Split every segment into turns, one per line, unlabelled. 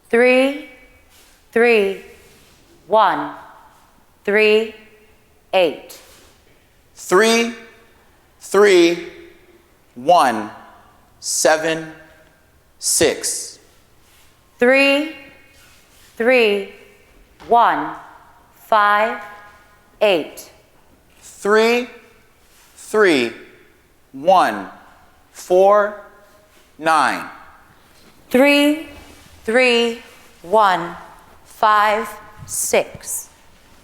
3, 3, 1, 3, 8.
3, 3, 1, 7, 6.
3, 3, 1, 5, 8.
3, 3, 1, 4, 9.
3, 3, 1, 5, 6.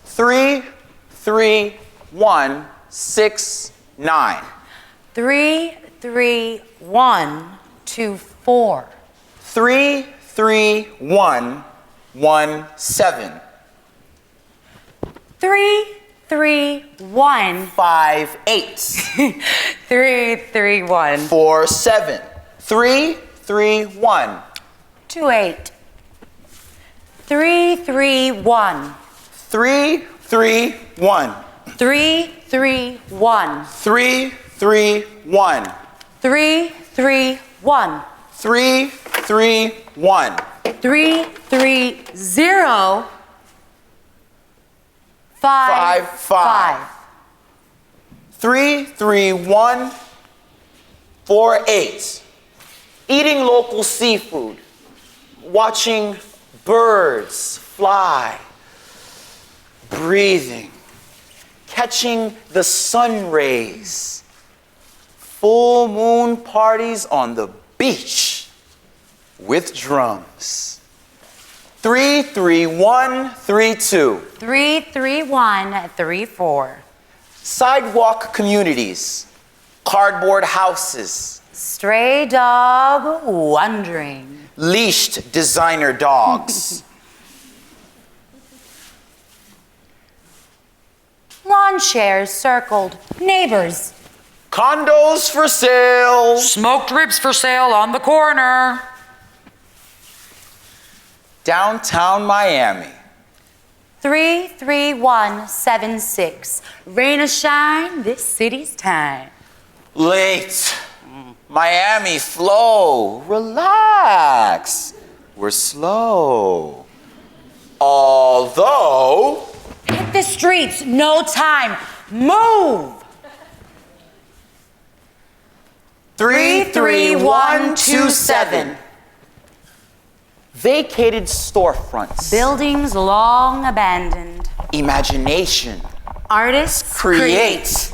3, 3, 1, 6, 9.
3, 3, 1, 2, 4.
3, 3, 1, 1, 7.
3, 3, 1.
5, 8.
3, 3, 1.
4, 7. 3, 3, 1.
2, 8. 3, 3, 1.
3, 3, 1.
3, 3, 1.
3, 3, 1.
3, 3, 1.
3, 3, 1.
3, 3, 0. 5, 5.
3, 3, 1, 4, 8. Eating local seafood. Watching birds fly. Breathing. Catching the sun rays. Full moon parties on the beach with drums. 3, 3, 1, 3, 2.
3, 3, 1, 3, 4.
Sidewalk communities. Cardboard houses.
Stray dog wandering.
Leashed designer dogs.
Lawn chairs circled. Neighbors.
Condos for sale.
Smoked ribs for sale on the corner.
Downtown Miami.
3, 3, 1, 7, 6. Rain or shine, this city's time.
Late. Miami flow. Relax. We're slow. Although.
Hit the streets, no time. Move.
3, 3, 1, 2, 7. Vacated storefronts.
Buildings long abandoned.
Imagination.
Artists
Create.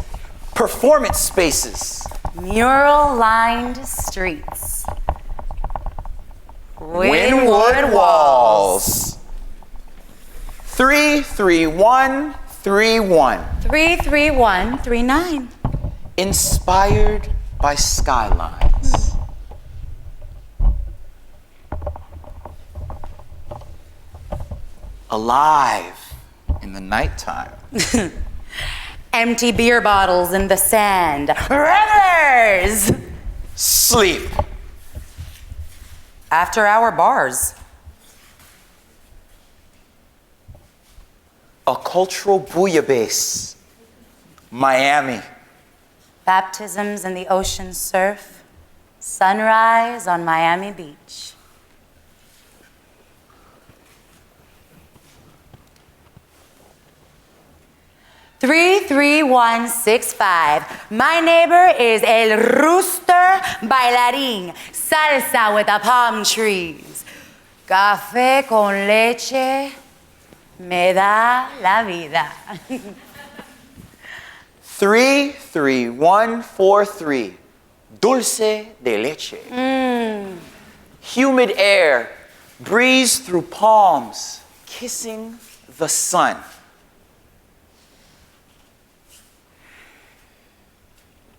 Performance spaces.
Mural-lined streets.
Wynwood walls. 3, 3, 1, 3, 1.
3, 3, 1, 3, 9.
Inspired by skylines. Alive in the nighttime.
Empty beer bottles in the sand. Revelers!
Sleep.
After-hour bars.
A cultural bouillabaisse. Miami.
Baptisms in the ocean surf. Sunrise on Miami Beach. Three, 3, 1, 6, 5. My neighbor is El Rooster Bailarín. Salsa with the palm trees. Café con leche me da la vida.
3, 3, 1, 4, 3. Dulce de leche. Humid air. Breeze through palms. Kissing the sun.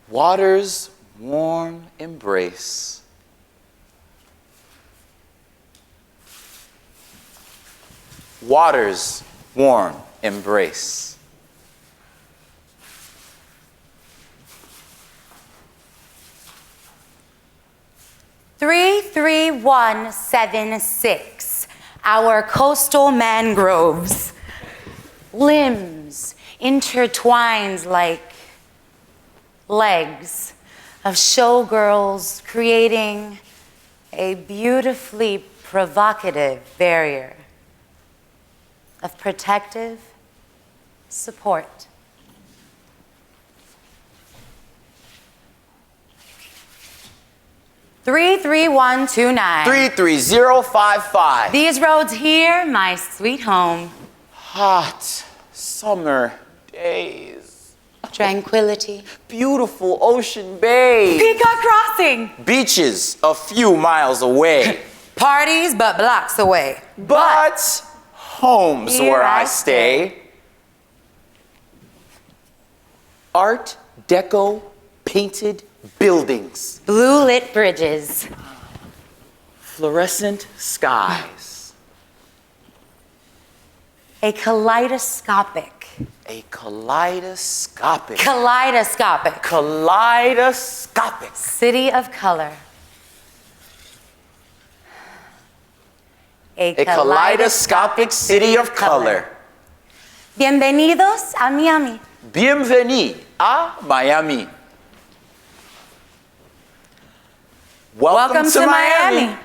Water's warm embrace. Water's warm embrace.
Three, 3, 1, 7, 6. Our coastal mangroves. Limbs intertwined like legs of showgirls creating a beautifully provocative barrier of protective support. Three, 33129.
33055.
These roads here, my sweet home.
Hot summer days.
Tranquility.
Beautiful Ocean Bay.
Peacock Crossing.
Beaches a few miles away.
Parties, but blocks away.
But home's
here
where
I
I stay. Art Deco painted buildings.
Blue lit bridges.
Fluorescent skies.
A kaleidoscopic.
Kaleidoscopic
city of color.
A kaleidoscopic city of color.
Bienvenidos a Miami.
Bienvenue a Miami. Welcome to Miami.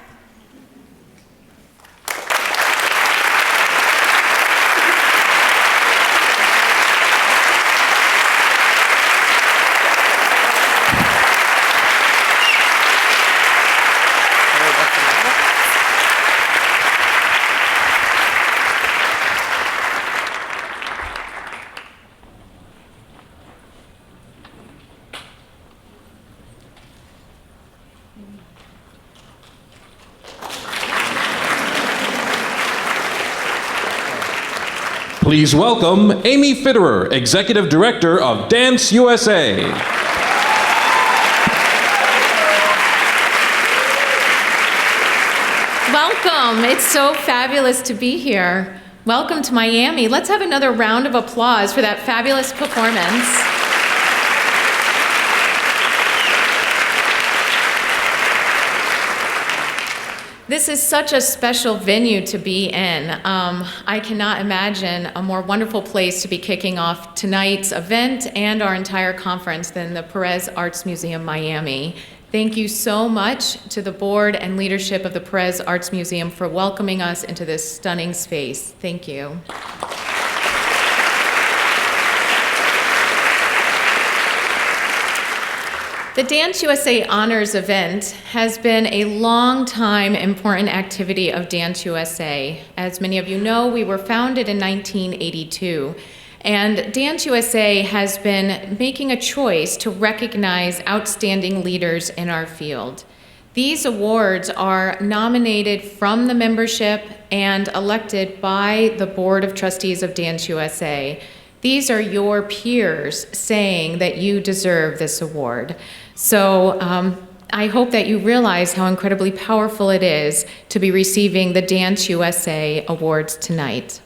Please welcome Amy Fitterer, Executive Director of Dance USA.
Welcome. It's so fabulous to be here. Welcome to Miami. Let's have another round of applause for that fabulous performance. This is such a special venue to be in. I cannot imagine a more wonderful place to be kicking off tonight's event and our entire conference than the Perez Arts Museum Miami. Thank you so much to the board and leadership of the Perez Arts Museum for welcoming us into this stunning space. Thank you. The Dance USA Honors event has been a long-time important activity of Dance USA. As many of you know, we were founded in 1982, and Dance USA has been making a choice to recognize outstanding leaders in our field. These awards are nominated from the membership and elected by the Board of Trustees of Dance USA. These are your peers saying that you deserve this award. So I hope that you realize how incredibly powerful it is to be receiving the Dance USA Awards tonight.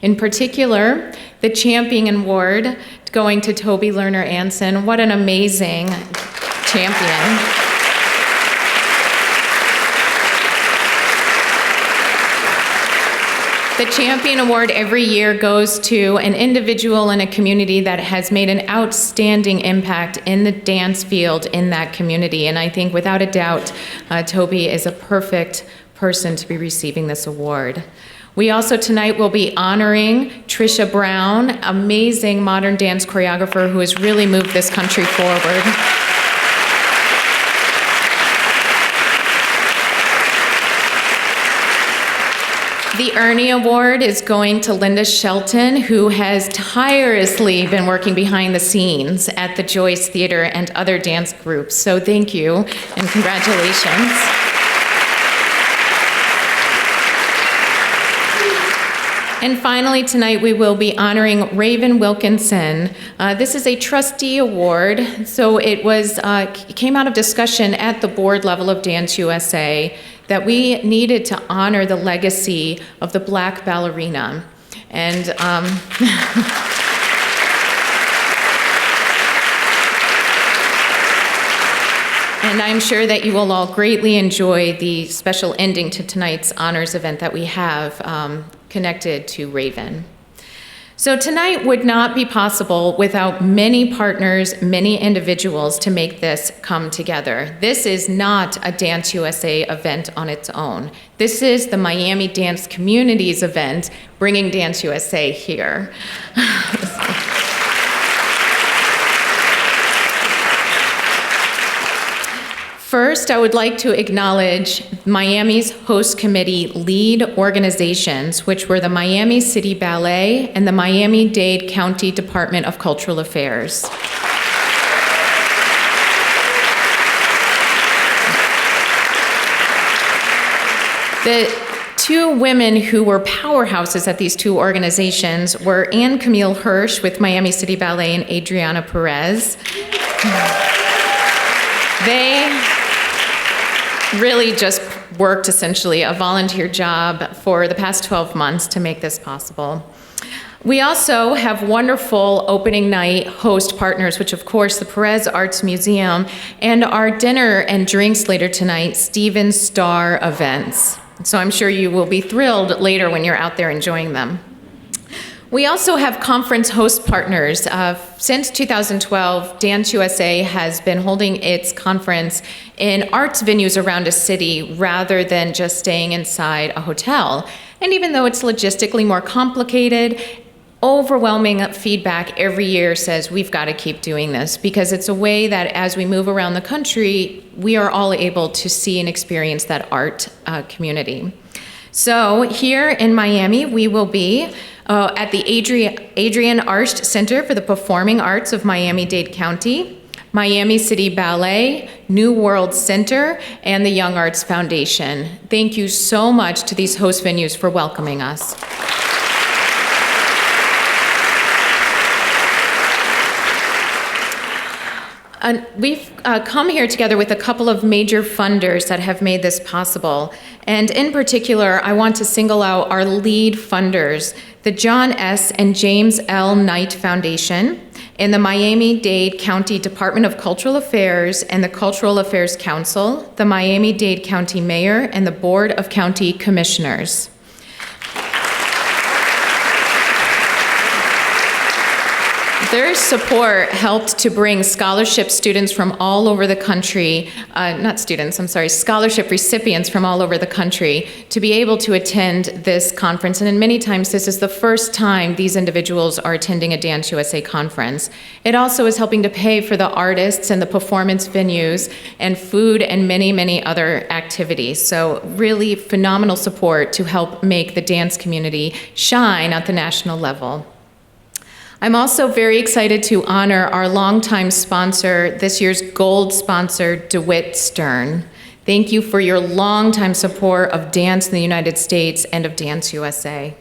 In particular, the Champion Award going to Toby, Lerner, Ansin. What an amazing champion. The Champion Award every year goes to an individual in a community that has made an outstanding impact in the dance field in that community. And I think without a doubt, Toby is a perfect person to be receiving this award. We also tonight will be honoring Trisha Brown, amazing modern dance choreographer who has really moved this country forward. The Ernie Award is going to Linda Shelton, who has tirelessly been working behind the scenes at the Joyce Theater and other dance groups. So thank you and congratulations. And finally, tonight we will be honoring Raven Wilkinson. This is a trustee award, so it came out of discussion at the board level of Dance USA that we needed to honor the legacy of the Black ballerina. And and I'm sure that you will all greatly enjoy the special ending to tonight's honors event that we have connected to Raven. So tonight would not be possible without many partners, many individuals to make this come together. This is not a Dance USA event on its own. This is the Miami Dance Community's event, bringing Dance USA here. First, I would like to acknowledge Miami's host committee lead organizations, which were the Miami City Ballet and the Miami-Dade County Department of Cultural Affairs. The two women who were powerhouses at these two organizations were Anne Camille Hirsch with Miami City Ballet and Adriana Perez. They really just worked essentially a volunteer job for the past 12 months to make this possible. We also have wonderful opening night host partners, which of course the Perez Arts Museum, and our dinner and drinks later tonight, Steven Starr Events. So I'm sure you will be thrilled later when you're out there enjoying them. We also have conference host partners. Since 2012, Dance USA has been holding its conference in arts venues around a city rather than just staying inside a hotel. And even though it's logistically more complicated, overwhelming feedback every year says we've got to keep doing this because it's a way that as we move around the country, we are all able to see and experience that art community. So here in Miami, we will be at the Adrian Arsht Center for the Performing Arts of Miami-Dade County, Miami City Ballet, New World Center, and the Young Arts Foundation. Thank you so much to these host venues for welcoming us. We've come here together with a couple of major funders that have made this possible. And in particular, I want to single out our lead funders, the John S. and James L. Knight Foundation, and the Miami-Dade County Department of Cultural Affairs and the Cultural Affairs Council, the Miami-Dade County Mayor, and the Board of County Commissioners. Their support helped to bring scholarship students from all over the country, scholarship recipients from all over the country to be able to attend this conference. And in many times, this is the first time these individuals are attending a Dance USA conference. It also is helping to pay for the artists and the performance venues and food and many, many other activities. So really phenomenal support to help make the dance community shine at the national level. I'm also very excited to honor our longtime sponsor, this year's gold sponsor, DeWitt Stern. Thank you for your longtime support of dance in the United States and of Dance USA.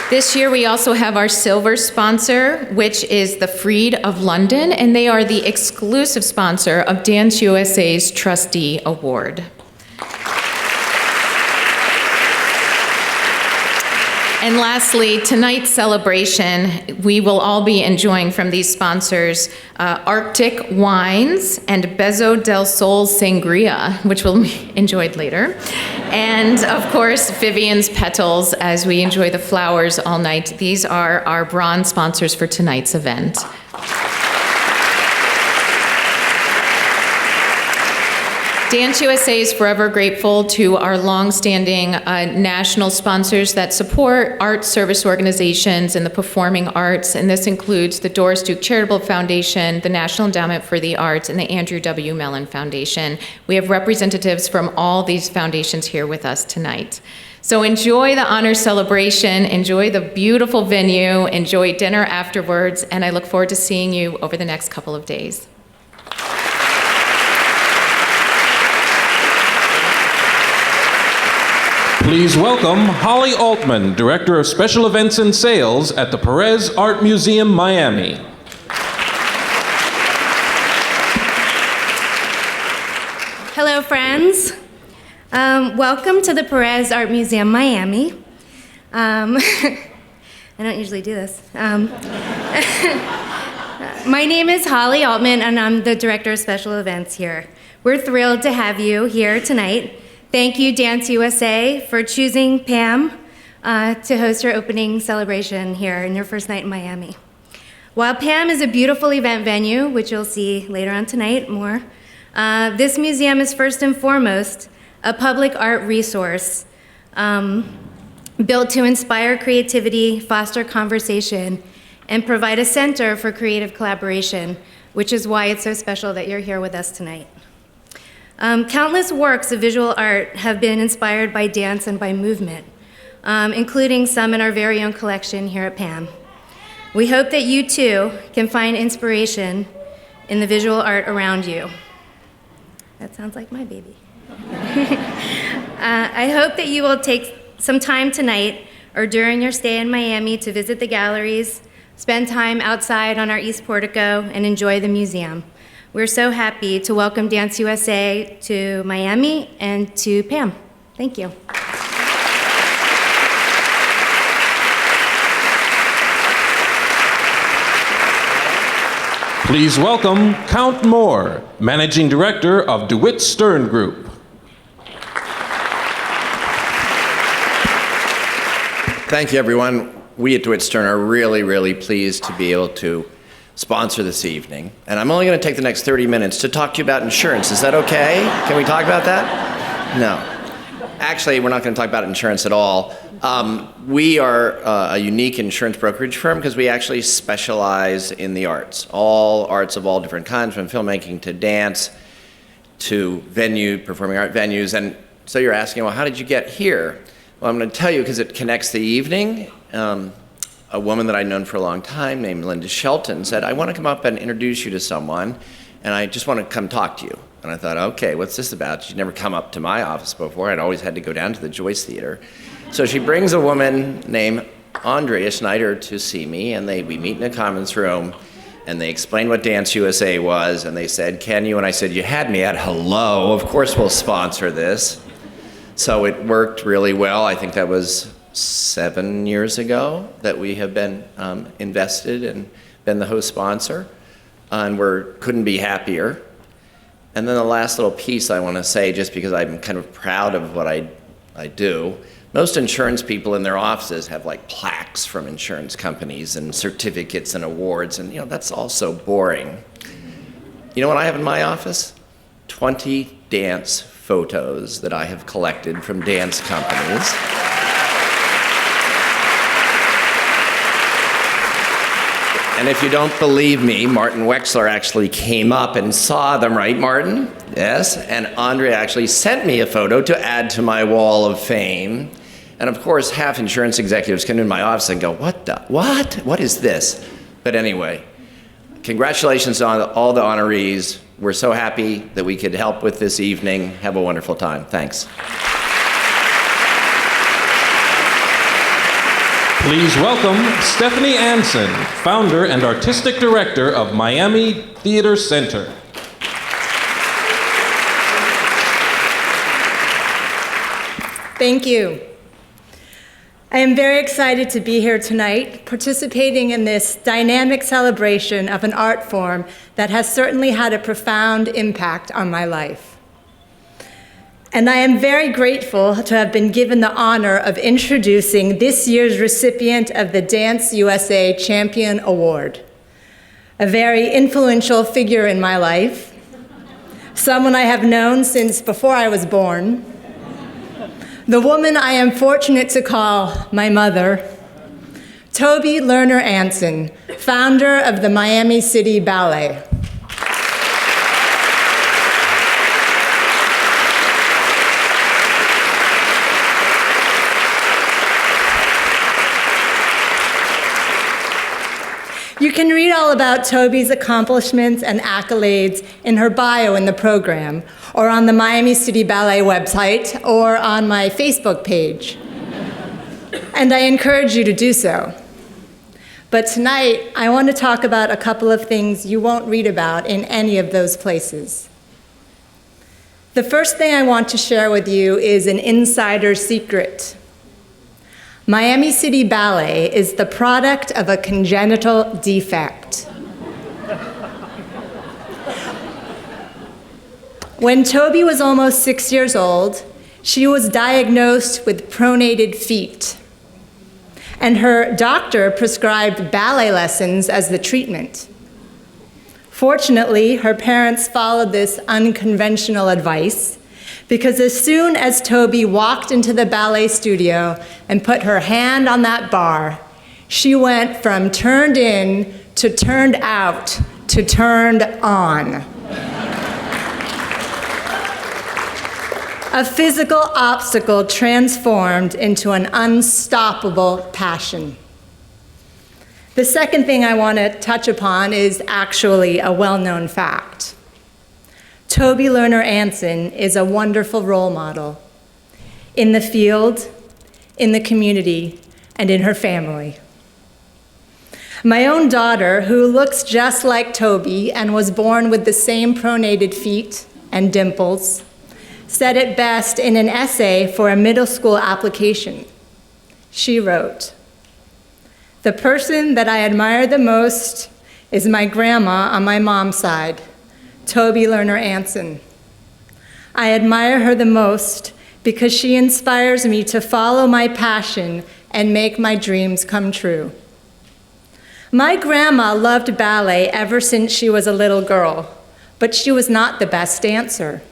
This year we also have our silver sponsor, which is the Freed of London, and they are the exclusive sponsor of Dance USA's Trustee Award. And lastly, tonight's celebration, we will all be enjoying from these sponsors Arctic Wines and Bezo del Sol Sangria, which will be enjoyed later. And of course, Vivian's Petals as we enjoy the flowers all night. These are our bronze sponsors for tonight's event. Dance USA is forever grateful to our long-standing national sponsors that support art service organizations in the performing arts, and this includes the Doris Duke Charitable Foundation, the National Endowment for the Arts, and the Andrew W. Mellon Foundation. We have representatives from all these foundations here with us tonight. So enjoy the honor celebration, enjoy the beautiful venue, enjoy dinner afterwards, and I look forward to seeing you over the next couple of days.
Please welcome Holly Altman, Director of Special Events and Sales at the Perez Art Museum, Miami.
Hello, friends. Welcome to the Perez Art Museum, Miami. I don't usually do this. My name is Holly Altman, and I'm the Director of Special Events here. We're thrilled to have you here tonight. Thank you, Dance USA, for choosing Pam to host your opening celebration here in your first night in Miami. While Pam is a beautiful event venue, which you'll see later on tonight more, this museum is first and foremost a public art resource built to inspire creativity, foster conversation, and provide a center for creative collaboration, which is why it's so special that you're here with us tonight. Countless works of visual art have been inspired by dance and by movement, including some in our very own collection here at PAM. We hope that you too can find inspiration in the visual art around you. That sounds like my baby. I hope that you will take some time tonight or during your stay in Miami to visit the galleries, spend time outside on our East Portico, and enjoy the museum. We're so happy to welcome Dance USA to Miami and to Pam. Thank you.
Please welcome Count Moore, Managing Director of DeWitt Stern Group.
Thank you, everyone. We at DeWitt Stern are really, really pleased to be able to sponsor this evening. And I'm only going to take the next 30 minutes to talk to you about insurance. Is that okay? Can we talk about that? No. Actually, we're not going to talk about insurance at all. We are a unique insurance brokerage firm because we actually specialize in the arts. All arts of all different kinds, from filmmaking to dance to performing art venues. And so you're asking, well, how did you get here? Well, I'm going to tell you because it connects the evening. A woman that I'd known for a long time named Linda Shelton said, I want to come up and introduce you to someone, and I just want to come talk to you. And I thought, okay, what's this about? She'd never come up to my office before. I'd always had to go down to the Joyce Theater. So she brings a woman named Andrea Schneider to see me, and we meet in a conference room, and they explained what Dance USA was, and they said, can you? And I said, you had me at hello. Of course we'll sponsor this. So it worked really well. I think that was 7 years ago that we have been invested and been the host sponsor, and couldn't be happier. And then the last little piece I want to say, just because I'm kind of proud of what I do, most insurance people in their offices have like plaques from insurance companies and certificates and awards, and that's all so boring. You know what I have in my office? 20 dance photos that I have collected from dance companies. And if you don't believe me, Martin Wexler actually came up and saw them, right, Martin? Yes, and Andrea actually sent me a photo to add to my wall of fame. And of course, half insurance executives come in my office and go, what is this? But anyway, congratulations on all the honorees. We're so happy that we could help with this evening. Have a wonderful time. Thanks.
Please welcome Stephanie Ansin, Founder and Artistic Director of Miami Theater Center.
Thank you. I am very excited to be here tonight, participating in this dynamic celebration of an art form that has certainly had a profound impact on my life. And I am very grateful to have been given the honor of introducing this year's recipient of the Dance USA Champion Award, a very influential figure in my life, someone I have known since before I was born, the woman I am fortunate to call my mother, Toby Lerner Ansin, founder of the Miami City Ballet. You can read all about Toby's accomplishments and accolades in her bio in the program, or on the Miami City Ballet website, or on my Facebook page. And I encourage you to do so. But tonight, I want to talk about a couple of things you won't read about in any of those places. The first thing I want to share with you is an insider secret. Miami City Ballet is the product of a congenital defect. When Toby was almost 6 years old, She was diagnosed with pronated feet, and her doctor prescribed ballet lessons as the treatment. Fortunately, her parents followed this unconventional advice, because as soon as Toby walked into the ballet studio and put her hand on that bar, she went from turned in to turned out to turned on. A physical obstacle transformed into an unstoppable passion. The second thing I want to touch upon is actually a well-known fact. Toby Lerner Ansin is a wonderful role model in the field, in the community, and in her family. My own daughter, who looks just like Toby and was born with the same pronated feet and dimples, said it best in an essay for a middle school application. She wrote, "The person that I admire the most is my grandma on my mom's side, Toby Lerner Ansin. I admire her the most because she inspires me to follow my passion and make my dreams come true. My grandma loved ballet ever since she was a little girl, but she was not the best dancer.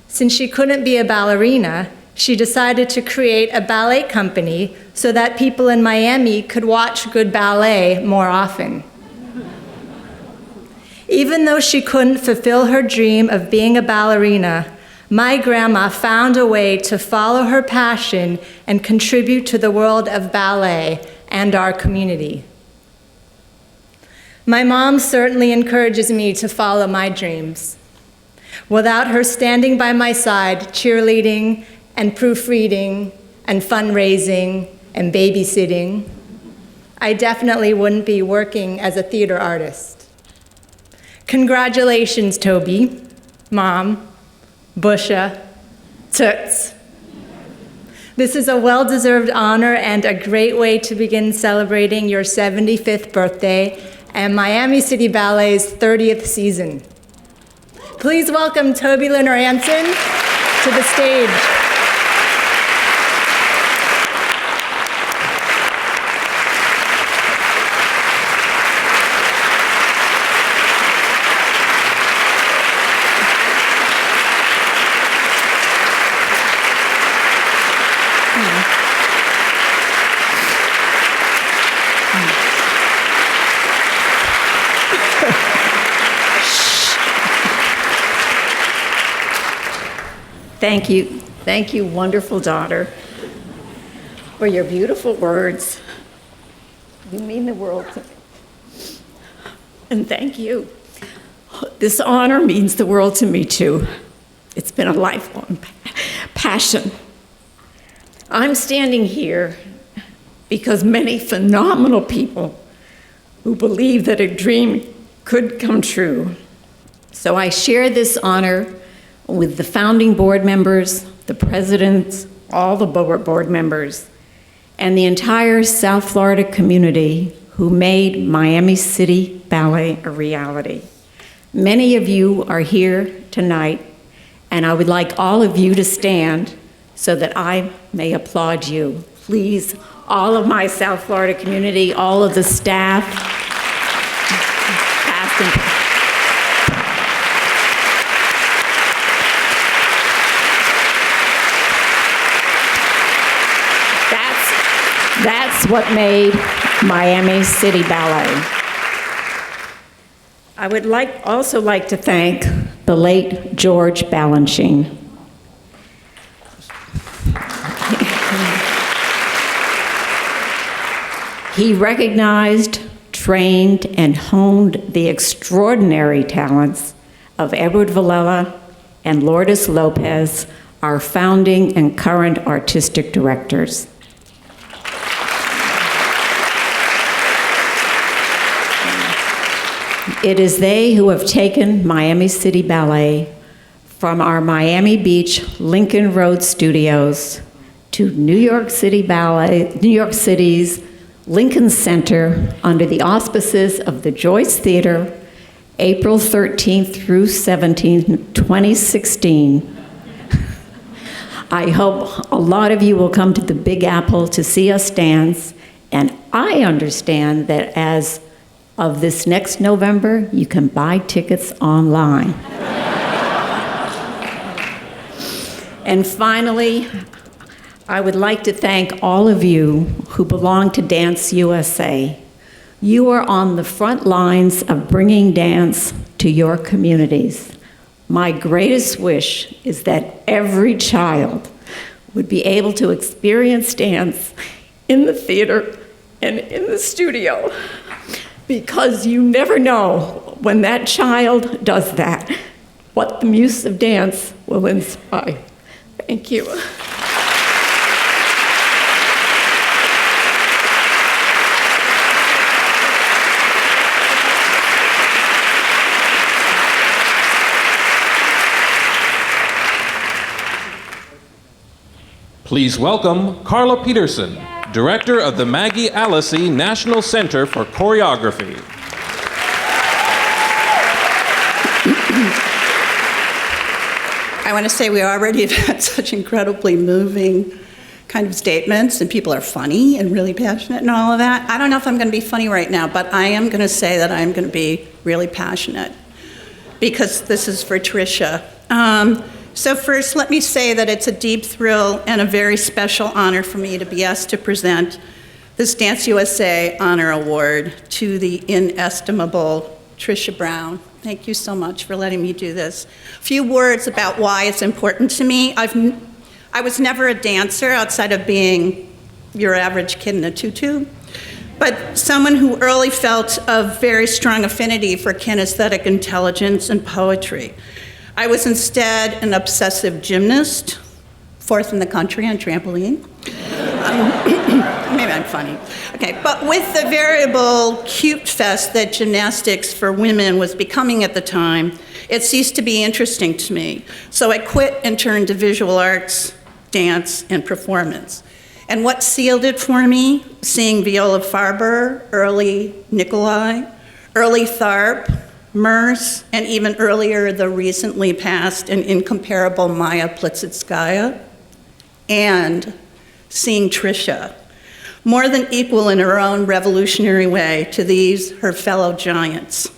Since she couldn't be a ballerina, she decided to create a ballet company so that people in Miami could watch good ballet more often. Even though she couldn't fulfill her dream of being a ballerina, my grandma found a way to follow her passion and contribute to the world of ballet and our community. My mom certainly encourages me to follow my dreams. Without her standing by my side, cheerleading and proofreading and fundraising and babysitting, I definitely wouldn't be working as a theater artist. Congratulations, Toby, Mom, Busha, Toots. This is a well-deserved honor and a great way to begin celebrating your 75th birthday and Miami City Ballet's 30th season. Please welcome Toby Lerner Ansin to the stage.
Thank you, wonderful daughter, for your beautiful words. You mean the world to me. And thank you. This honor means the world to me, too. It's been a lifelong passion. I'm standing here because many phenomenal people who believe that a dream could come true. So I share this honor with the founding board members, the presidents, all the board members, and the entire South Florida community who made Miami City Ballet a reality. Many of you are here tonight, and I would like all of you to stand so that I may applaud you. Please, all of my South Florida community, all of the staff, past and present. That's what made Miami City Ballet. I would also like to thank the late George Balanchine. He recognized, trained, and honed the extraordinary talents of Edward Villela and Lourdes Lopez, our founding and current artistic directors. It is they who have taken Miami City Ballet from our Miami Beach Lincoln Road studios to New York City's Lincoln Center under the auspices of the Joyce Theater, April 13th through 17th, 2016. I hope a lot of you will come to the Big Apple to see us dance. And I understand that as of this next November, you can buy tickets online. And finally, I would like to thank all of you who belong to Dance USA. You are on the front lines of bringing dance to your communities. My greatest wish is that every child would be able to experience dance in the theater and in the studio, because you never know when that child does that, what the muse of dance will inspire. Thank you.
Please welcome Carla Peterson, Director of the Maggie Allisey National Center for Choreography.
I want to say we already have had such incredibly moving kind of statements, and people are funny and really passionate and all of that. I don't know if I'm going to be funny right now, but I am going to say that I'm going to be really passionate, because this is for Trisha. So first, let me say that it's a deep thrill and a very special honor for me to be asked to present this Dance USA Honor Award to the inestimable Trisha Brown. Thank you so much for letting me do this. A few words about why it's important to me. I was never a dancer outside of being your average kid in a tutu, but someone who early felt a very strong affinity for kinesthetic intelligence and poetry. I was instead an obsessive gymnast, fourth in the country on trampoline. Maybe I'm funny. Okay, but with the variable cute fest that gymnastics for women was becoming at the time, it ceased to be interesting to me. So I quit and turned to visual arts, dance, and performance. And what sealed it for me, seeing Viola Farber, early Nikolai, early Tharp, Merce, and even earlier, the recently passed and incomparable Maya Plisetskaya, and seeing Trisha, more than equal in her own revolutionary way to these, her fellow giants.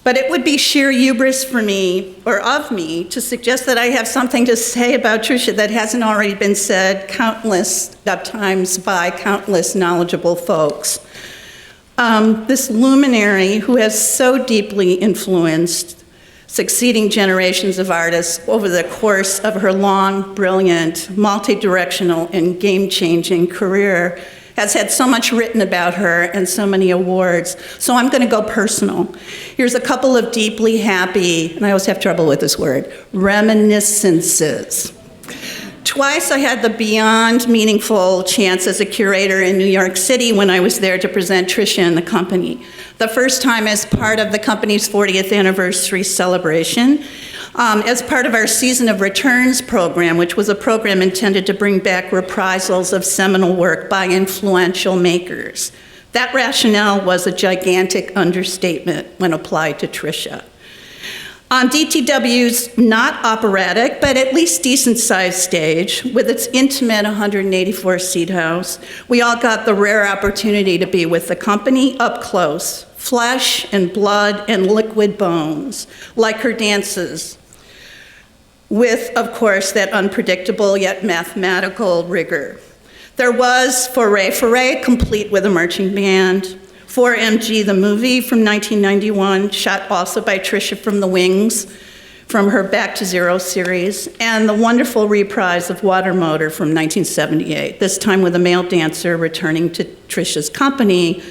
But it would be sheer hubris for me, or of me, to suggest that I have something to say about Trisha that hasn't already been said countless times by countless knowledgeable folks. This luminary who has so deeply influenced succeeding generations of artists over the course of her long, brilliant, multi-directional, and game-changing career has had so much written about her and so many awards. So I'm going to go personal. Here's a couple of deeply happy, and I always have trouble with this word, reminiscences. Twice I had the beyond meaningful chance as a curator in New York City when I was there to present Trisha and the company. The first time as part of the company's 40th anniversary celebration, as part of our Season of Returns program, which was a program intended to bring back reprisals of seminal work by influential makers. That rationale was a gigantic understatement when applied to Trisha. On DTW's not operatic, but at least decent-sized stage, with its intimate 184-seat house, we all got the rare opportunity to be with the company up close, flesh and blood and liquid bones, like her dances, with, of course, that unpredictable yet mathematical rigor. There was Foray, complete with a marching band, 4MG, the movie from 1991, shot also by Trisha from the Wings, from her Back to Zero series, and the wonderful reprise of Water Motor from 1978, this time with a male dancer returning to Trisha's company,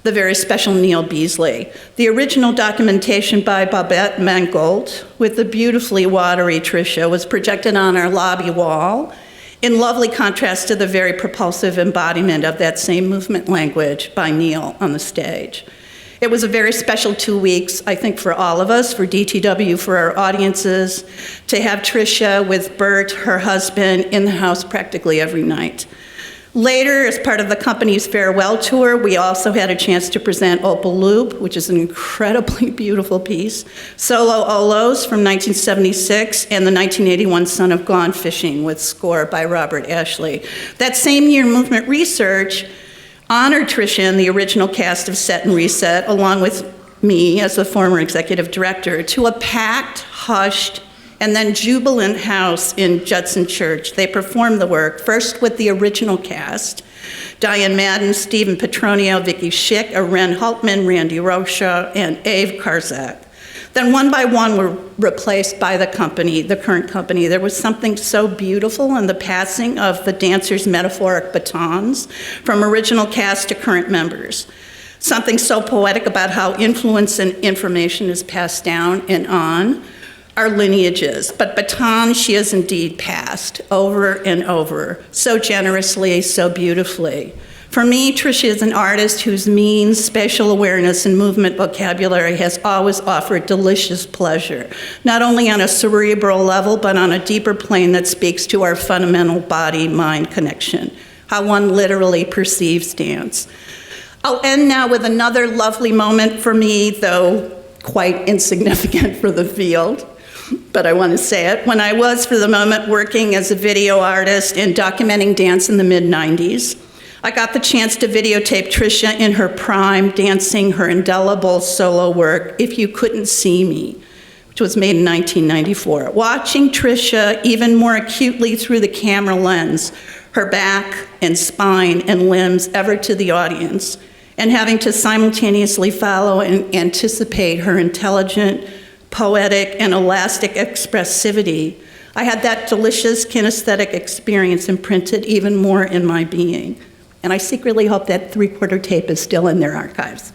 the very special Neil Beasley. The original documentation by Babette Mangold with the beautifully watery Trisha was projected on our lobby wall, in lovely contrast to the very propulsive embodiment of that same movement language by Neil on the stage. It was a very special 2 weeks, I think, for all of us, for DTW, for our audiences, to have Trisha with Bert, her husband, in the house practically every night. Later, as part of the company's farewell tour, we also had a chance to present Opal Loop, which is an incredibly beautiful piece, Solo Olos from 1976, and the 1981 Son of Gone Fishing with score by Robert Ashley. That same year, Movement Research honored Trisha and the original cast of Set and Reset, along with me as the former executive director, to a packed, hushed, and then jubilant house in Judson Church. They performed the work, first with the original cast, Diane Madden, Stephen Petronio, Vicky Schick, Aren Hultman, Randy Rocha, and Ave Karzak. Then one by one were replaced by the company, the current company. There was something so beautiful in the passing of the dancers' metaphoric batons from original cast to current members. Something so poetic about how influence and information is passed down and on our lineages, but baton she has indeed passed over and over, so generously, so beautifully. For me, Trisha is an artist whose means, spatial awareness, and movement vocabulary has always offered delicious pleasure, not only on a cerebral level, but on a deeper plane that speaks to our fundamental body-mind connection, how one literally perceives dance. I'll end now with another lovely moment for me, though quite insignificant for the field, but I want to say it. When I was, for the moment, working as a video artist and documenting dance in the mid-90s, I got the chance to videotape Trisha in her prime, dancing her indelible solo work, If You Couldn't See Me, which was made in 1994. Watching Trisha even more acutely through the camera lens, her back and spine and limbs ever to the audience, and having to simultaneously follow and anticipate her intelligent, poetic, and elastic expressivity, I had that delicious kinesthetic experience imprinted even more in my being. And I secretly hope that 3/4 tape is still in their archives.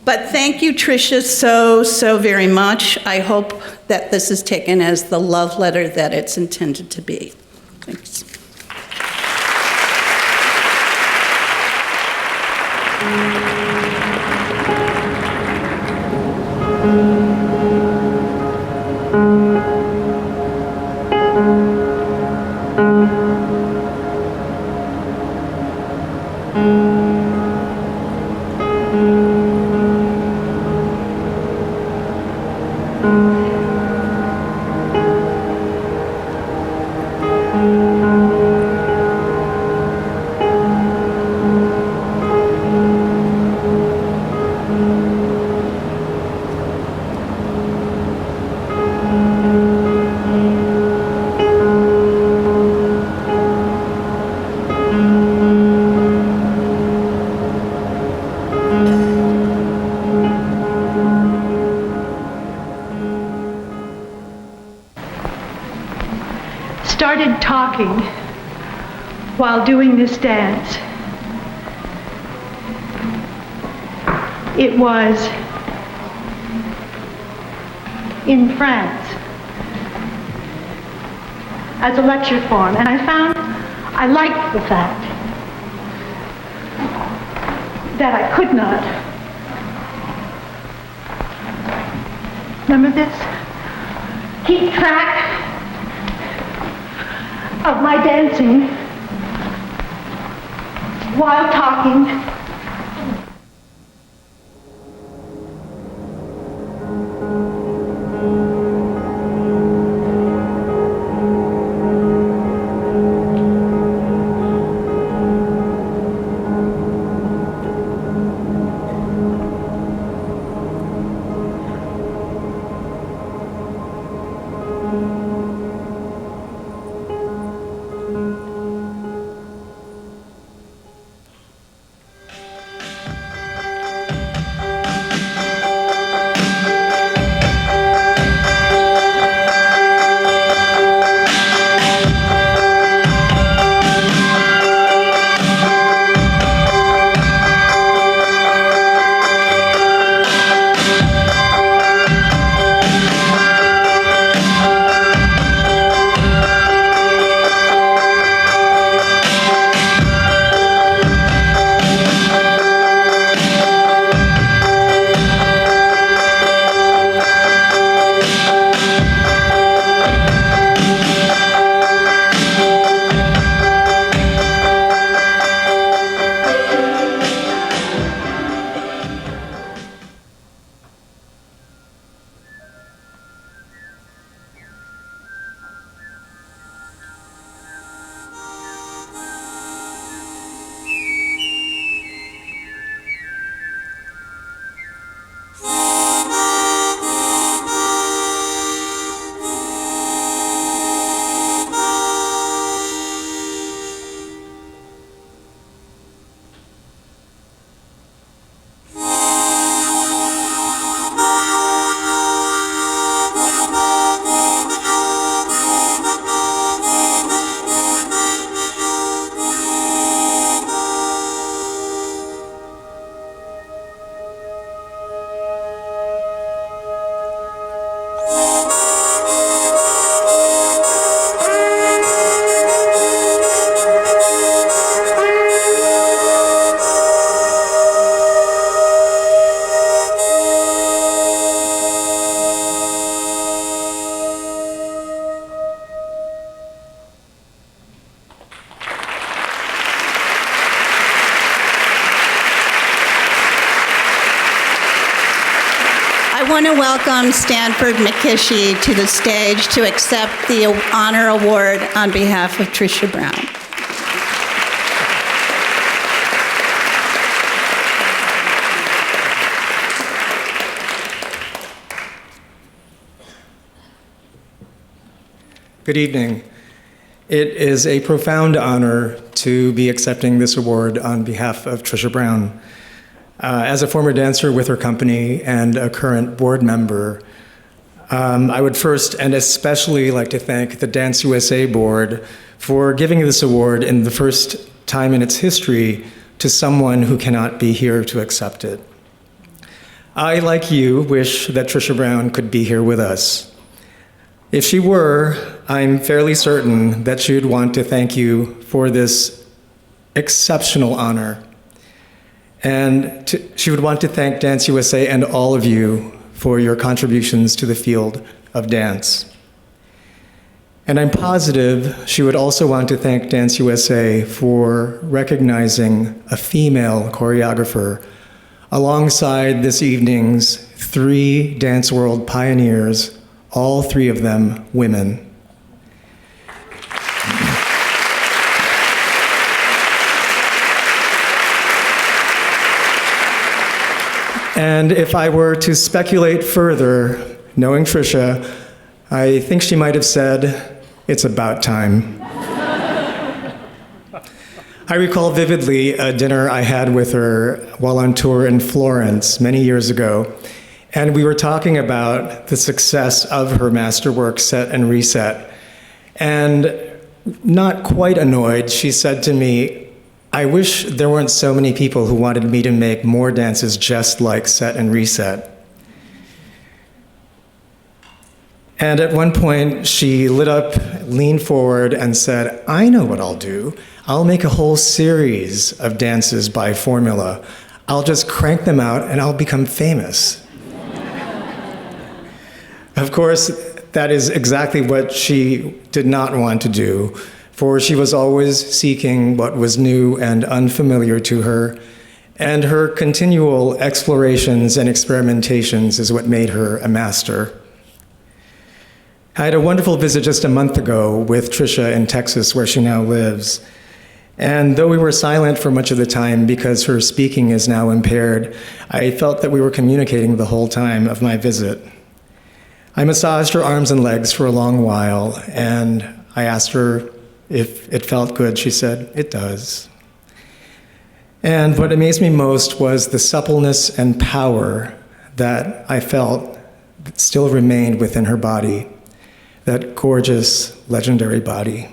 But thank you, Trisha, so very much. I hope that this is taken as the love letter that it's intended to be. Thanks.
Started talking while doing this dance. It was in France as a lecture form, and I found I liked the fact that I could not. Remember this? Keep track of my dancing while talking.
want to welcome Stanford McKishy to the stage to accept the honor award on behalf of Trisha Brown.
Good evening. It is a profound honor to be accepting this award on behalf of Trisha Brown. As a former dancer with her company and a current board member, I would first and especially like to thank the Dance USA board for giving this award in the first time in its history to someone who cannot be here to accept it. I, like you, wish that Trisha Brown could be here with us. If she were, I'm fairly certain that she would want to thank you for this exceptional honor. And she would want to thank Dance USA and all of you for your contributions to the field of dance. And I'm positive she would also want to thank Dance USA for recognizing a female choreographer alongside this evening's 3 dance world pioneers, all 3 of them women. And if I were to speculate further, knowing Trisha, I think she might have said, "It's about time." I recall vividly a dinner I had with her while on tour in Florence many years ago, and we were talking about the success of her masterwork, Set and Reset. And not quite annoyed, she said to me, "I wish there weren't so many people who wanted me to make more dances just like Set and Reset." And at one point, she lit up, leaned forward, and said, "I know what I'll do. I'll make a whole series of dances by formula. I'll just crank them out and I'll become famous." Of course, that is exactly what she did not want to do, for she was always seeking what was new and unfamiliar to her, and her continual explorations and experimentations is what made her a master. I had a wonderful visit just a month ago with Trisha in Texas, where she now lives. And though we were silent for much of the time because her speaking is now impaired, I felt that we were communicating the whole time of my visit. I massaged her arms and legs for a long while, and I asked her if it felt good. She said, "It does." And what amazed me most was the suppleness and power that I felt still remained within her body, that gorgeous, legendary body.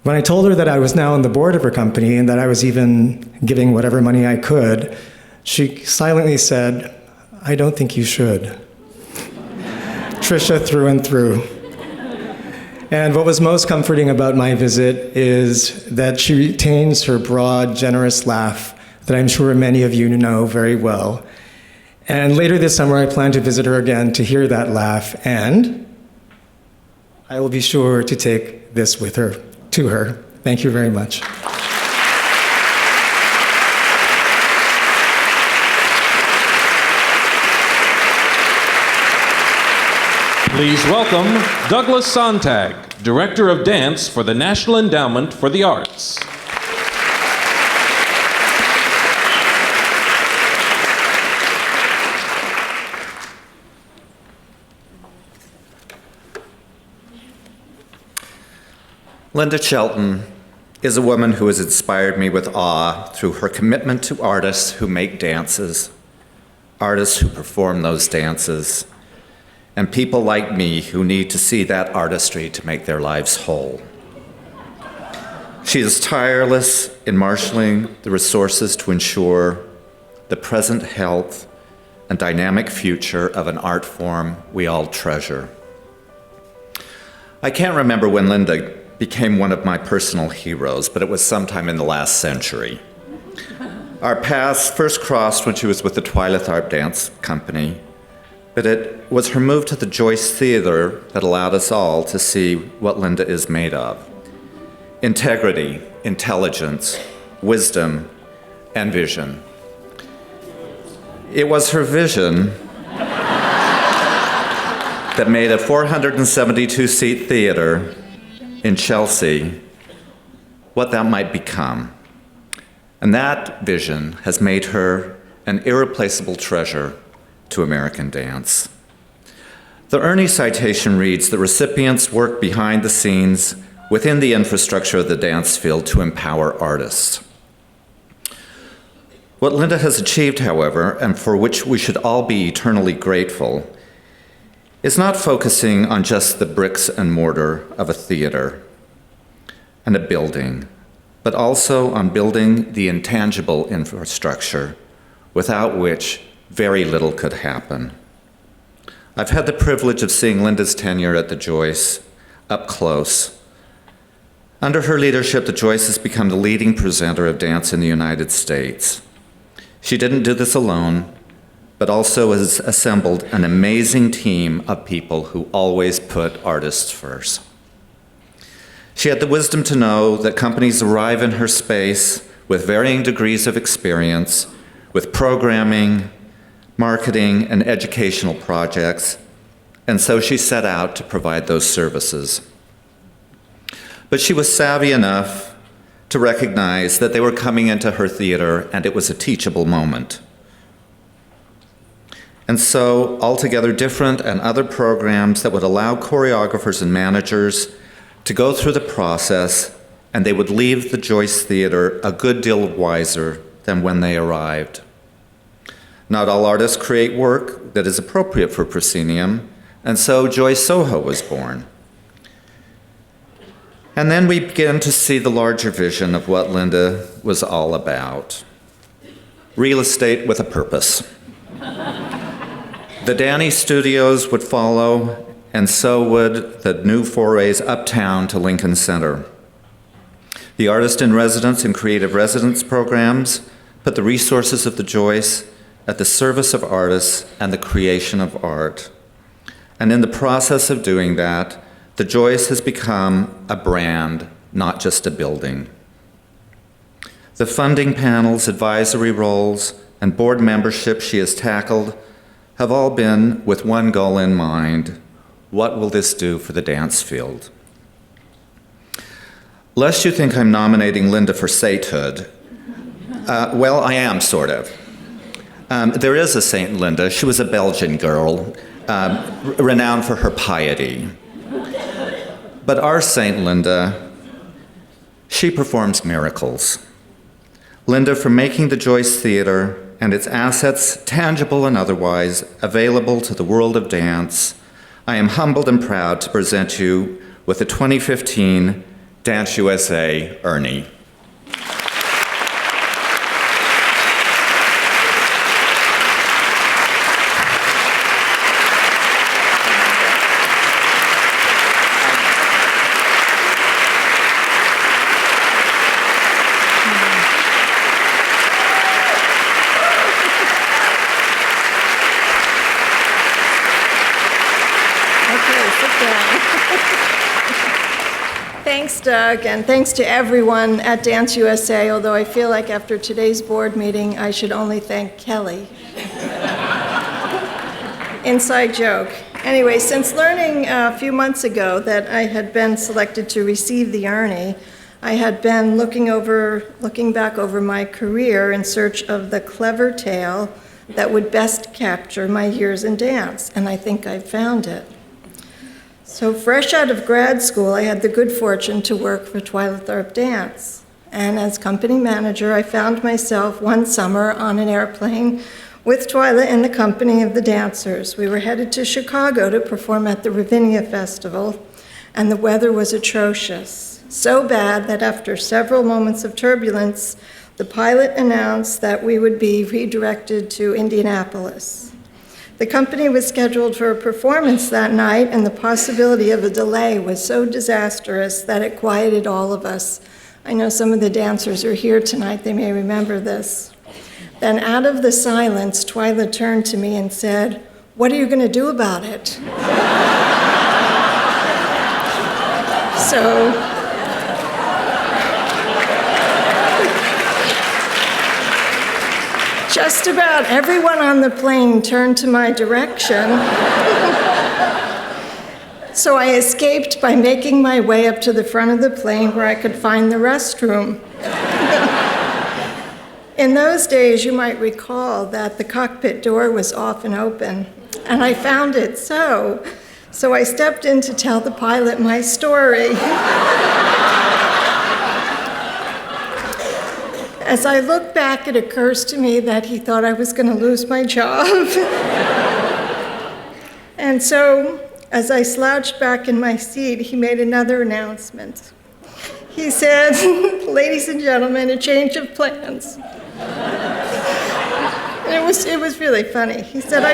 When I told her that I was now on the board of her company and that I was even giving whatever money I could, she silently said, "I don't think you should." Trisha through and through. And what was most comforting about my visit is that she retains her broad, generous laugh that I'm sure many of you know very well. And later this summer, I plan to visit her again to hear that laugh, and I will be sure to take this with her, to her. Thank you very much.
Please welcome Douglas Sontag, Director of Dance for the National Endowment for the Arts.
Linda Shelton is a woman who has inspired me with awe through her commitment to artists who make dances, artists who perform those dances, and people like me who need to see that artistry to make their lives whole. She is tireless in marshaling the resources to ensure the present health and dynamic future of an art form we all treasure. I can't remember when Linda became one of my personal heroes, but it was sometime in the last century. Our paths first crossed when she was with the Twylath Art Dance Company, but it was her move to the Joyce Theater that allowed us all to see what Linda is made of. Integrity, intelligence, wisdom, and vision. It was her vision that made a 472-seat theater in Chelsea what that might become. And that vision has made her an irreplaceable treasure to American dance. The Ernie citation reads, "The recipients work behind the scenes within the infrastructure of the dance field to empower artists." What Linda has achieved, however, and for which we should all be eternally grateful, is not focusing on just the bricks and mortar of a theater and a building, but also on building the intangible infrastructure without which very little could happen. I've had the privilege of seeing Linda's tenure at the Joyce up close. Under her leadership, the Joyce has become the leading presenter of dance in the United States. She didn't do this alone, but also has assembled an amazing team of people who always put artists first. She had the wisdom to know that companies arrive in her space with varying degrees of experience, with programming, marketing, and educational projects, and so she set out to provide those services. But she was savvy enough to recognize that they were coming into her theater and it was a teachable moment. And so, altogether different and other programs that would allow choreographers and managers to go through the process, and they would leave the Joyce Theater a good deal wiser than when they arrived. Not all artists create work that is appropriate for proscenium, and so Joyce Soho was born. And then we begin to see the larger vision of what Linda was all about. Real estate with a purpose. The Danny Studios would follow, and so would the new forays uptown to Lincoln Center. The Artist in Residence and Creative Residence programs put the resources of the Joyce at the service of artists and the creation of art. And in the process of doing that, the Joyce has become a brand, not just a building. The funding panels, advisory roles, and board membership she has tackled have all been with one goal in mind: what will this do for the dance field? Lest you think I'm nominating Linda for sainthood, well, I am, sort of. There is a Saint Linda. She was a Belgian girl, renowned for her piety. But our Saint Linda, she performs miracles. Linda, for making the Joyce Theater and its assets, tangible and otherwise, available to the world of dance, I am humbled and proud to present you with the 2015 Dance USA Ernie.
Thanks, Doug, and thanks to everyone at Dance USA, although I feel like after today's board meeting, I should only thank Kelly. Inside joke. Anyway, since learning a few months ago that I had been selected to receive the Ernie, I had been looking back over my career in search of the clever tale that would best capture my years in dance, and I think I've found it. So fresh out of grad school, I had the good fortune to work for Twyla Tharp Dance. And as company manager, I found myself one summer on an airplane with Twyla in the company of the dancers. We were headed to Chicago to perform at the Ravinia Festival, and the weather was atrocious. So bad that after several moments of turbulence, the pilot announced that we would be redirected to Indianapolis. The company was scheduled for a performance that night, and the possibility of a delay was so disastrous that it quieted all of us. I know some of the dancers are here tonight. They may remember this. Then out of the silence, Twyla turned to me and said, "What are you going to do about it?"
Just about everyone on the plane turned to my direction. So I escaped by making my way up to the front of the plane where I could find the restroom. In those days, you might recall that the cockpit door was often open, and I found it so I stepped in to tell the pilot my story. As I look back, it occurs to me that he thought I was going to lose my job. And so, as I slouched back in my seat, he made another announcement. He said, "Ladies and gentlemen, a change of plans." And it was really funny. He said,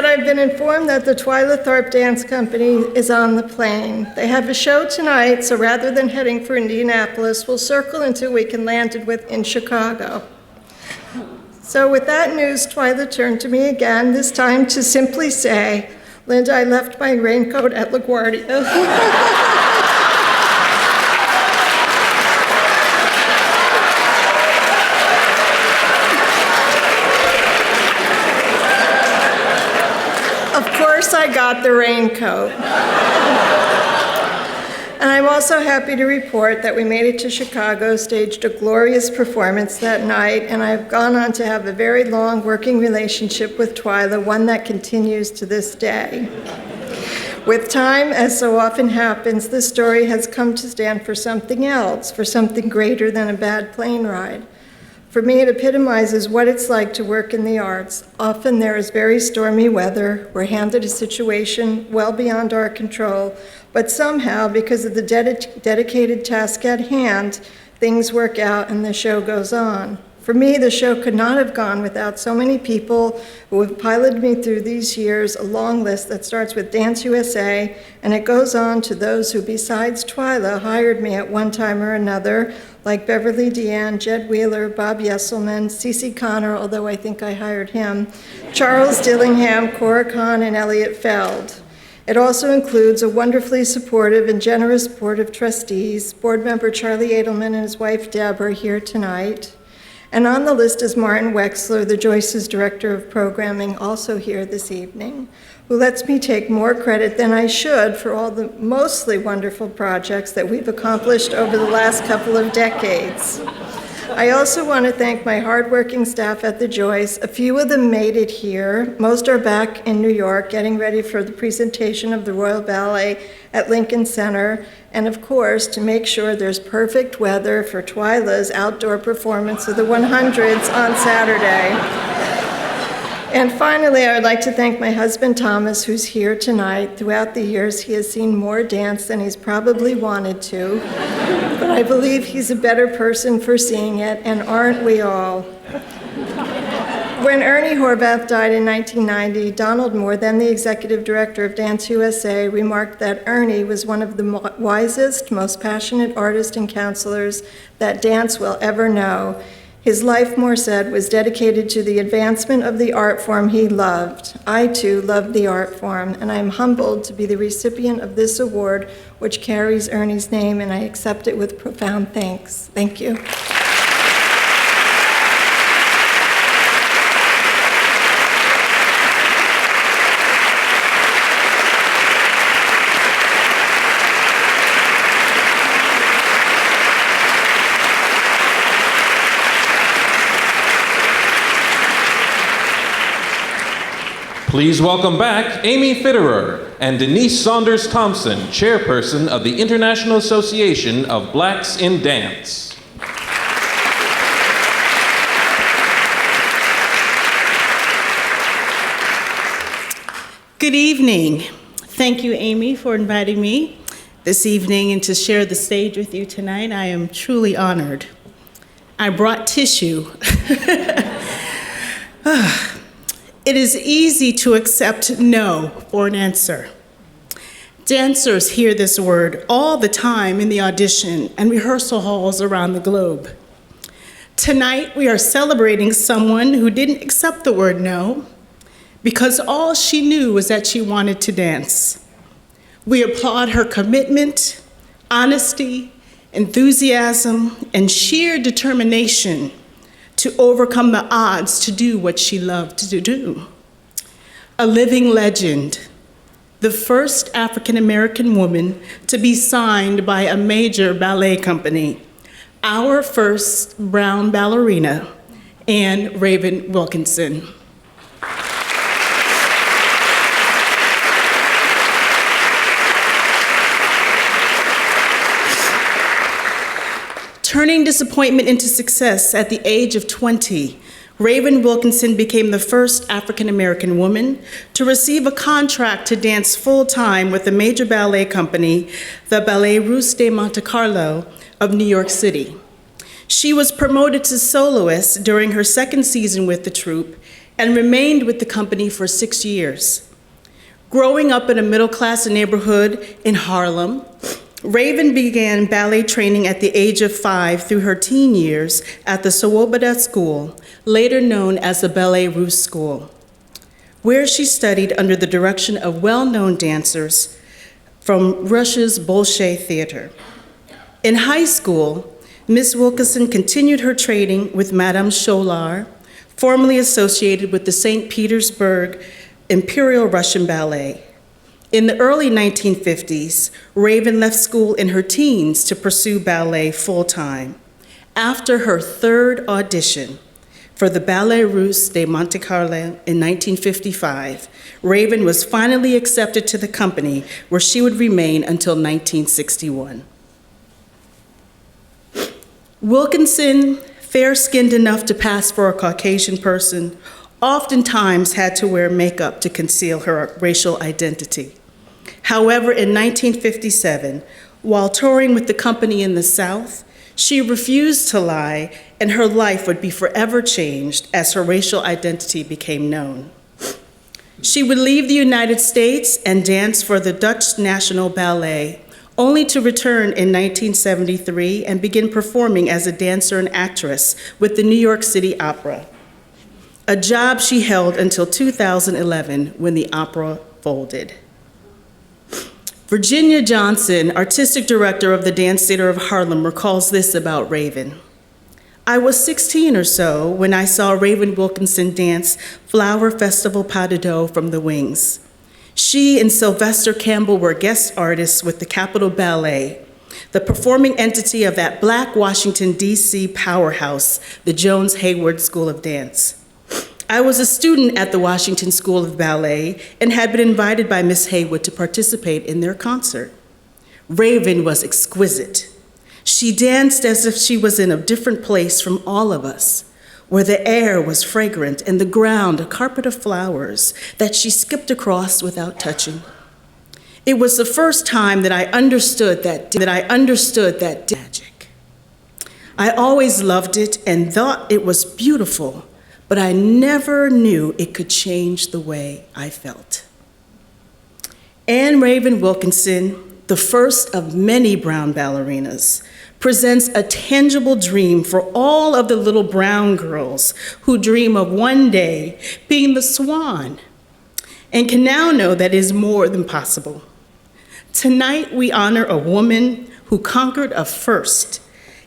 I've been informed that the Twyla Tharp Dance Company is on the plane. They have a show tonight, so rather than heading for Indianapolis, we'll circle until we can land it in Chicago. So with that news, Twyla turned to me again, this time to simply say, "Linda, I left my raincoat at LaGuardia." Of course, I got the raincoat. And I'm also happy to report that we made it to Chicago, staged a glorious performance that night, and I've gone on to have a very long working relationship with Twyla, one that continues to this day. With time, as so often happens, this story has come to stand for something else, for something greater than a bad plane ride. For me, it epitomizes what it's like to work in the arts. Often there is very stormy weather. We're handed a situation well beyond our control, but somehow, because of the dedicated task at hand, things work out and the show goes on. For me, the show could not have gone without so many people who have piloted me through these years, a long list that starts with Dance USA, and it goes on to those who, besides Twyla, hired me at one time or another, like Beverly Deanne, Jed Wheeler, Bob Yesselman, Cece Connor, although I think I hired him, Charles Dillingham, Cora Khan, and Elliot Feld. It also includes a wonderfully supportive and generous board of trustees, board member Charlie Edelman and his wife Deb are here tonight. And on the list is Martin Wexler, the Joyce's Director of Programming, also here this evening, who lets me take more credit than I should for all the mostly wonderful projects that we've accomplished over the last couple of decades. I also want to thank my hardworking staff at the Joyce. A few of them made it here. Most are back in New York, getting ready for the presentation of the Royal Ballet at Lincoln Center, and of course, to make sure there's perfect weather for Twyla's outdoor performance of the 100s on Saturday. And finally, I would like to thank my husband, Thomas, who's here tonight. Throughout the years, he has seen more dance than he's probably wanted to, but I believe he's a better person for seeing it, and aren't we all? When Ernie Horvath died in 1990, Donald Moore, then the executive director of Dance USA, remarked that Ernie was one of the wisest, most passionate artists and counselors that dance will ever know. His life, Moore said, was dedicated to the advancement of the art form he loved. I, too, love the art form, and I'm humbled to be the recipient of this award, which carries Ernie's name, and I accept it with profound thanks. Thank you.
Please welcome back Amy Fitterer and Denise Saunders Thompson, chairperson of the International Association of Blacks in Dance.
Good evening. Thank you, Amy, for inviting me this evening and to share the stage with you tonight. I am truly honored. I brought tissue. It is easy to accept no for an answer. Dancers hear this word all the time in the audition and rehearsal halls around the globe. Tonight, we are celebrating someone who didn't accept the word no because all she knew was that she wanted to dance. We applaud her commitment, honesty, enthusiasm, and sheer determination to overcome the odds to do what she loved to do. A living legend, the first African-American woman to be signed by a major ballet company, our first brown ballerina, Anne Raven Wilkinson. Turning disappointment into success at the age of 20, Raven Wilkinson became the first African-American woman to receive a contract to dance full-time with the major ballet company, the Ballet Russe de Monte Carlo of New York City. She was promoted to soloist during her second season with the troupe and remained with the company for 6 years. Growing up in a middle-class neighborhood in Harlem, Raven began ballet training at the age of 5 through her teen years at the Swoboda School, later known as the Ballet Russe School, where she studied under the direction of well-known dancers from Russia's Bolshoi Theater. In high school, Miss Wilkinson continued her training with Madame Scholar, formerly associated with the St. Petersburg Imperial Russian Ballet. In the early 1950s, Raven left school in her teens to pursue ballet full-time. After her third audition for the Ballet Russe de Monte Carlo in 1955, Raven was finally accepted to the company, where she would remain until 1961. Wilkinson, fair-skinned enough to pass for a Caucasian person, oftentimes had to wear makeup to conceal her racial identity. However, in 1957, while touring with the company in the South, she refused to lie, and her life would be forever changed as her racial identity became known. She would leave the United States and dance for the Dutch National Ballet, only to return in 1973 and begin performing as a dancer and actress with the New York City Opera, a job she held until 2011 when the opera folded. Virginia Johnson, artistic director of the Dance Theater of Harlem, recalls this about Raven. I was 16 or so when I saw Raven Wilkinson dance Flower Festival Pas de Deux from the wings. She and Sylvester Campbell were guest artists with the Capitol Ballet, the performing entity of that Black Washington, D.C. powerhouse, the Jones Hayward School of Dance. I was a student at the Washington School of Ballet and had been invited by Miss Haywood to participate in their concert. Raven was exquisite. She danced as if she was in a different place from all of us, where the air was fragrant and the ground a carpet of flowers that she skipped across without touching. It was the first time that I understood that magic. I always loved it and thought it was beautiful, but I never knew it could change the way I felt. Anne Raven Wilkinson, the first of many brown ballerinas, presents a tangible dream for all of the little brown girls who dream of one day being the swan and can now know that is more than possible. Tonight, we honor a woman who conquered a first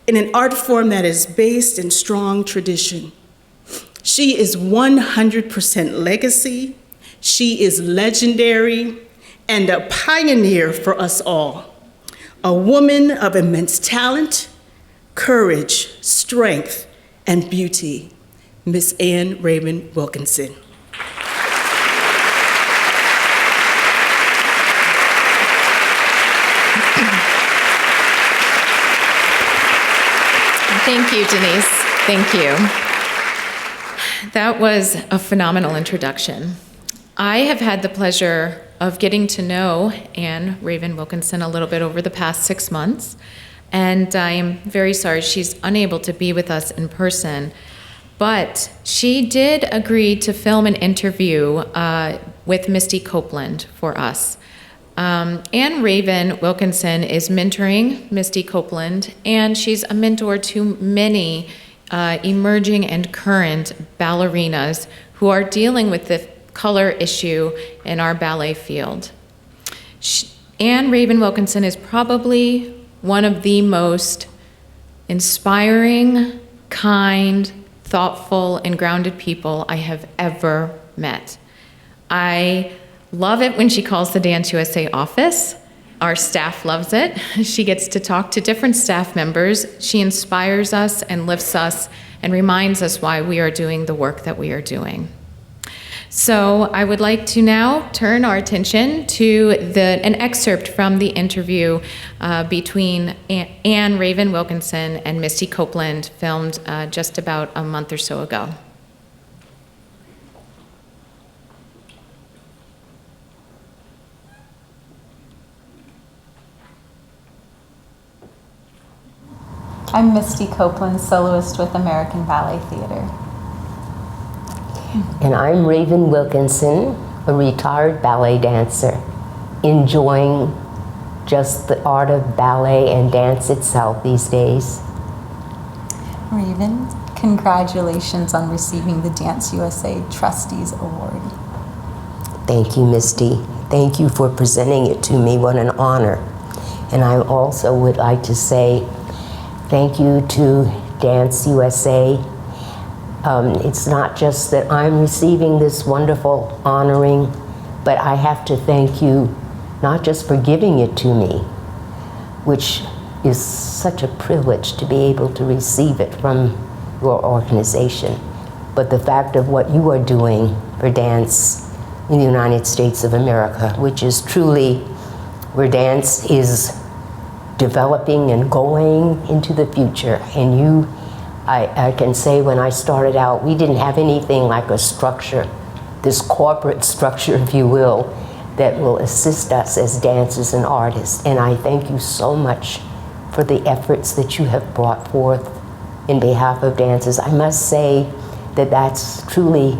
in an art form that is based in strong tradition. She is 100% legacy, she is legendary, and a pioneer for us all. A woman of immense talent, courage, strength, and beauty, Miss Anne Raven Wilkinson.
Thank you, Denise. Thank you. That was a phenomenal introduction. I have had the pleasure of getting to know Anne Raven Wilkinson a little bit over the past 6 months, and I am very sorry she's unable to be with us in person, but she did agree to film an interview with Misty Copeland for us. Anne Raven Wilkinson is mentoring Misty Copeland, and she's a mentor to many emerging and current ballerinas who are dealing with the color issue in our ballet field. Anne Raven Wilkinson is probably one of the most inspiring, kind, thoughtful, and grounded people I have ever met. I love it when she calls the Dance USA office. Our staff loves it. She gets to talk to different staff members. She inspires us and lifts us and reminds us why we are doing the work that we are doing. So I would like to now turn our attention to an excerpt from the interview between Anne Raven Wilkinson and Misty Copeland, filmed just about a month or so ago.
I'm Misty Copeland, soloist with American Ballet Theater.
And I'm Raven Wilkinson, a retired ballet dancer, enjoying just the art of ballet and dance itself these days.
Raven, congratulations on receiving the Dance USA Trustees Award.
Thank you, Misty. Thank you for presenting it to me. What an honor. And I also would like to say thank you to Dance USA. It's not just that I'm receiving this wonderful honoring, but I have to thank you not just for giving it to me, which is such a privilege to be able to receive it from your organization, but the fact of what you are doing for dance in the United States of America, which is truly where dance is developing and going into the future. And you, I can say when I started out, we didn't have anything like a structure, this corporate structure, if you will, that will assist us as dancers and artists. And I thank you so much for the efforts that you have brought forth in behalf of dancers. I must say that that's truly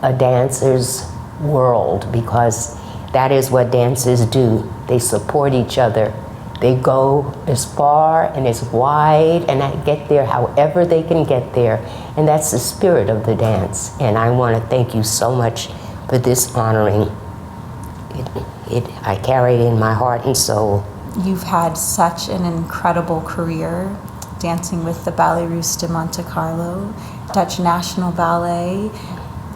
a dancer's world, because that is what dancers do. They support each other. They go as far and as wide and get there however they can get there. And that's the spirit of the dance. And I want to thank you so much for this honoring. I carry it in my heart and soul.
You've had such an incredible career dancing with the Ballet Russe de Monte Carlo, Dutch National Ballet.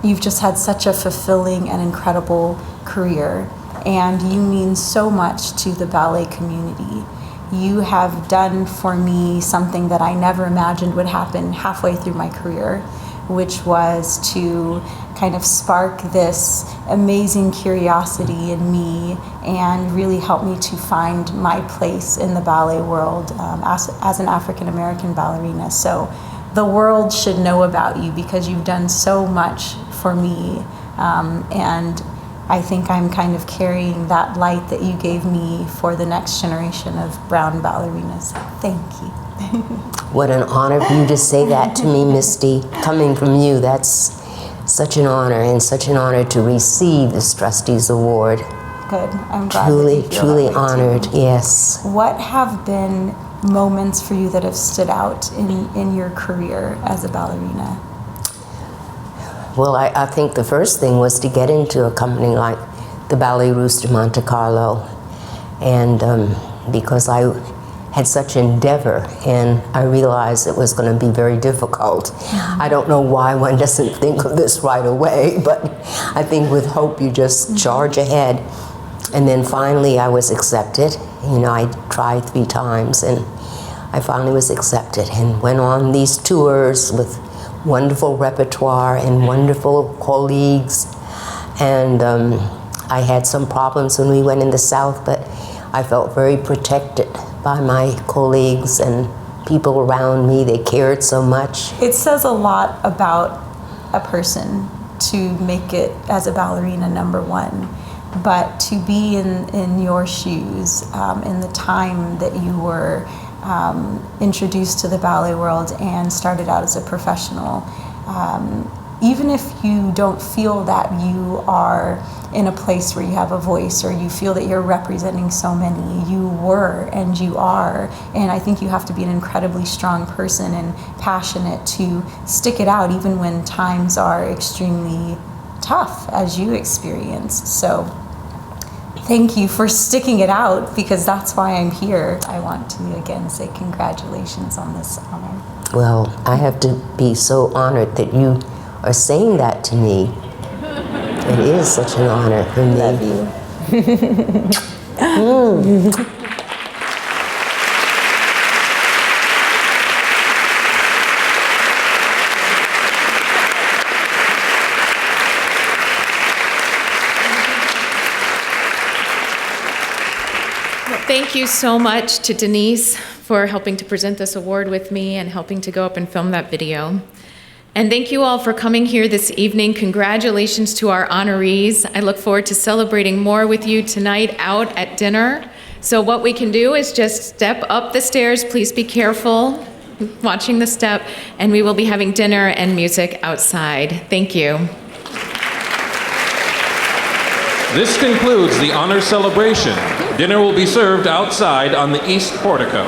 You've just had such a fulfilling and incredible career. And you mean so much to the ballet community. You have done for me something that I never imagined would happen halfway through my career, which was to kind of spark this amazing curiosity in me and really help me to find my place in the ballet world as an African American ballerina. So the world should know about you because you've done so much for me. And I think I'm kind of carrying that light that you gave me for the next generation of brown ballerinas. Thank you.
What an honor for you to say that to me, Misty. Coming from you, that's such an honor, and such an honor to receive this Trustees Award.
Good. I'm glad
Truly,
that you feel
truly
that way
honored,
too.
yes.
What have been moments for you that have stood out in your career as a ballerina?
Well, I think the first thing was to get into a company like the Ballet Russe de Monte Carlo, and because I had such endeavor, and I realized it was going to be very difficult. I don't know why one doesn't think of this right away, but I think with hope you just charge ahead. And then finally I was accepted. You know, I tried 3 times, and I finally was accepted and went on these tours with wonderful repertoire and wonderful colleagues. And I had some problems when we went in the South, but I felt very protected by my colleagues and people around me. They cared so much.
It says a lot about a person to make it as a ballerina number one, but to be in your shoes in the time that you were introduced to the ballet world and started out as a professional. Even if you don't feel that you are in a place where you have a voice or you feel that you're representing so many, you were and you are. And I think you have to be an incredibly strong person and passionate to stick it out even when times are extremely tough, as you experienced. So Thank you for sticking it out, because that's why I'm here. I want to again say congratulations on this honor.
Well, I have to be so honored that you are saying that to me. It is such an honor for me.
Love you.
Thank you so much to Denise for helping to present this award with me and helping to go up and film that video. And thank you all for coming here this evening. Congratulations to our honorees. I look forward to celebrating more with you tonight out at dinner. So what we can do is just step up the stairs. Please be careful watching the step, and we will be having dinner and music outside. Thank you.
This concludes the honor celebration. Dinner will be served outside on the east portico.